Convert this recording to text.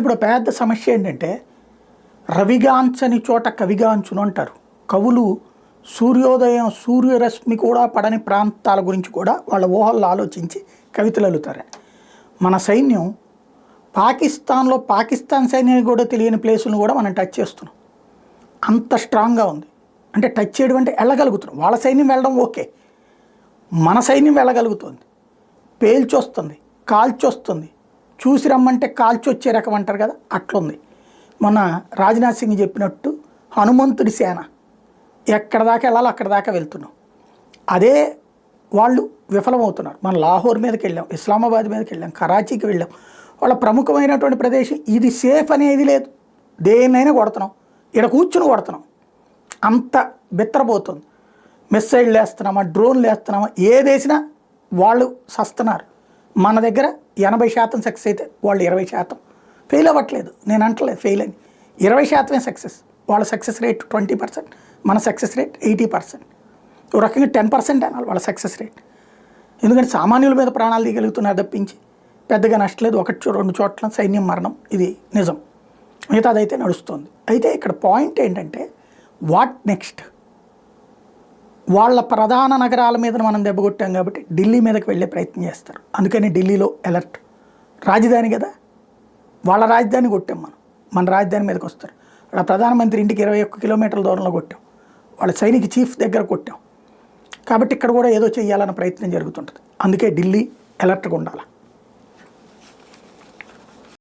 ఇప్పుడు పెద్ద సమస్య ఏంటంటే రవిగాంచని చోట కవిగాంచును అంటారు. కవులు సూర్యోదయం సూర్యరశ్మి కూడా పడని ప్రాంతాల గురించి కూడా వాళ్ళ ఊహల్లో ఆలోచించి కవితలు అల్లుతారు. మన సైన్యం పాకిస్తాన్లో పాకిస్తాన్ సైన్యానికి కూడా తెలియని ప్లేసులను కూడా మనం టచ్ చేస్తున్నాం. అంత స్ట్రాంగ్గా ఉంది. అంటే టచ్ చేయడం అంటే వెళ్ళగలుగుతున్నాం. వాళ్ళ సైన్యం వెళ్ళడం ఓకే, మన సైన్యం వెళ్ళగలుగుతుంది. పేల్చొస్తుంది, కాల్చొస్తుంది, చూసి రమ్మంటే కాల్చి వచ్చే రకం అంటారు కదా, అట్లుంది. మొన్న రాజ్నాథ్ సింగ్ చెప్పినట్టు హనుమంతుడి సేన ఎక్కడ దాకా వెళ్ళాలో అక్కడ దాకా వెళ్తున్నాం. అదే వాళ్ళు విఫలమవుతున్నారు. మనం లాహోర్ మీదకి వెళ్ళాం, ఇస్లామాబాద్ మీదకి వెళ్ళాం, కరాచీకి వెళ్ళాం. వాళ్ళ ప్రముఖమైనటువంటి ప్రదేశం ఇది సేఫ్ అనేది లేదు. దేన్నైనా కొడుతున్నాం, ఇక్కడ కూర్చుని కొడుతున్నాం. అంత బిత్తరపోతుంది. మిస్సైళ్ళు వేస్తున్నామా, డ్రోన్లు వేస్తున్నామా, ఏదేసినా వాళ్ళు సస్తున్నారు. మన దగ్గర 80% సక్సెస్ అయితే వాళ్ళు 20% ఫెయిల్ అవ్వట్లేదు. నేను అంటలేదు ఫెయిల్ అని, 20% సక్సెస్. వాళ్ళ సక్సెస్ రేట్ 20%, మన సక్సెస్ రేట్ 80%. ఒక రకంగా 10% అనాలి వాళ్ళ సక్సెస్ రేట్. ఎందుకంటే సామాన్యుల మీద ప్రాణాలు తీయగలుగుతున్నారు తప్పించి పెద్దగా నష్టలేదు. 1-2 చోట్ల సైన్యం మరణం, ఇది నిజం. మిగతాదైతే నడుస్తుంది. అయితే ఇక్కడ పాయింట్ ఏంటంటే వాట్ నెక్స్ట్. వాళ్ళ ప్రధాన నగరాల మీద మనం దెబ్బకొట్టాం కాబట్టి ఢిల్లీ మీదకి వెళ్ళే ప్రయత్నం చేస్తారు. అందుకని ఢిల్లీలో అలర్ట్. రాజధాని కదా, వాళ్ళ రాజధాని కొట్టాం మనం, మన రాజధాని మీదకి వస్తారు. వాళ్ళ ప్రధానమంత్రి ఇంటికి 21 కిలోమీటర్ల దూరంలో కొట్టాం, వాళ్ళ సైనిక చీఫ్ దగ్గర కొట్టాం. కాబట్టి ఇక్కడ కూడా ఏదో చేయాలన్న ప్రయత్నం జరుగుతుంటుంది. అందుకే ఢిల్లీ అలర్ట్గా ఉండాలి.